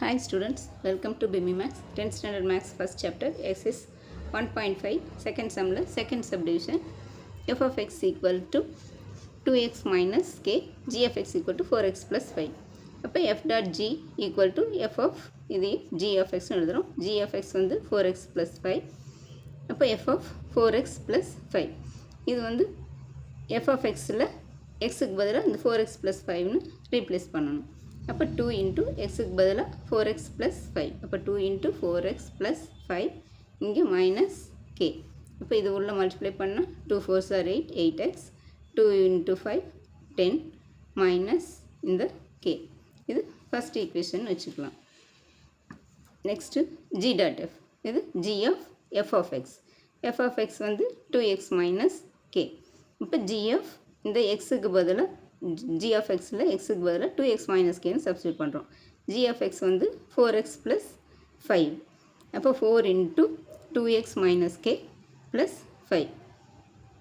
Hi students, welcome to BIMI Max 10th Standard Max first chapter exercise 1.5 second sum second subdivision f of x equal to 2x minus k g of x equal to 4x plus 5 அப்போ f dot g equal to f of இது g of x எழுதுறோம் g of x வந்து 4x plus 5 அப்போ f of 4x plus 5 இது வந்து f of xல xக்கு பதிலாக இந்த 4x plus 5னு replace பண்ணணும் அப்போ 2 into xக்கு பதிலாக 4x plus 5 அப்போ 2 into 4x plus 5 இங்கே மைனஸ் k அப்போ இது உள்ள மல்டிப்ளை பண்ணால் 2 4s are 8 8x 2 into 5 10 minus இந்த k இது ஃபஸ்ட் ஈக்குவேஷன் வச்சுக்கலாம் நெக்ஸ்ட்டு g dot f இது g of f of x f of x வந்து 2x minus k இப்போ g of இந்த xக்கு பதிலாக g of xல xக்கு பதிலாக 2x minus k னு சப்ஸ்டியூட் பண்ணுறோம் g of x வந்து 4x plus 5 அப்போ 4 into 2x minus k plus 5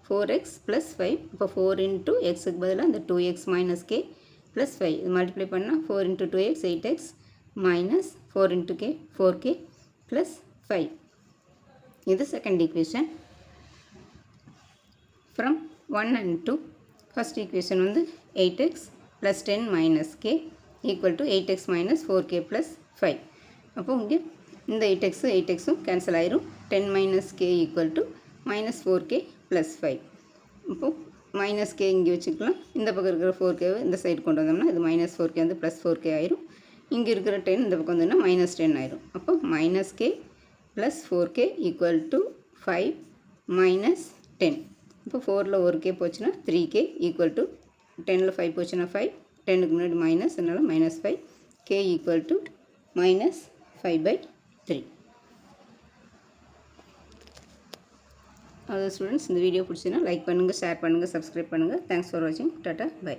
4x plus 5 இப்போ 4 into xக்கு பதிலாக இந்த 2x minus k plus 5 இது மல்டிப்ளை பண்ணால் 4 into 2x 8x minus 4 into k 4k plus 5 இது second equation from 1 and 2 first equation வந்து 8x plus 10 minus k equal to 8x minus 4k plus 5 அப்போ இங்கே இந்த 8xம் கேன்சல் ஆயிரும் 10 minus k equal to minus 4k plus 5 இப்போ minus k இங்கே வச்சுக்கலாம் இந்த பக்கம் இருக்கிற 4k இந்த சைடு கொண்டு வந்தோம்னா இது minus 4k வந்து plus 4k ஆயிரும் இங்கே இருக்கிற 10 இந்த பக்கம் வந்தோம்னா minus 10 ஆயிரும் அப்போ minus k plus 4k equal to 5 minus 10 இப்போ 4ல் ஒரு கே போச்சுன்னா 3k ஈக்குவல் டு 10ல் 5 போச்சுன்னா 5 10க்கு முன்னாடி மைனஸ் அதனால் minus 5 k equal to minus 5/3 அதாவது ஸ்டூடெண்ட்ஸ் இந்த வீடியோ பிடிச்சின்னா லைக் பண்ணுங்கள் ஷேர் பண்ணுங்கள் சப்ஸ்கிரைப் பண்ணுங்கள் தேங்க்ஸ் ஃபார் வாட்சிங் டாட்டா பை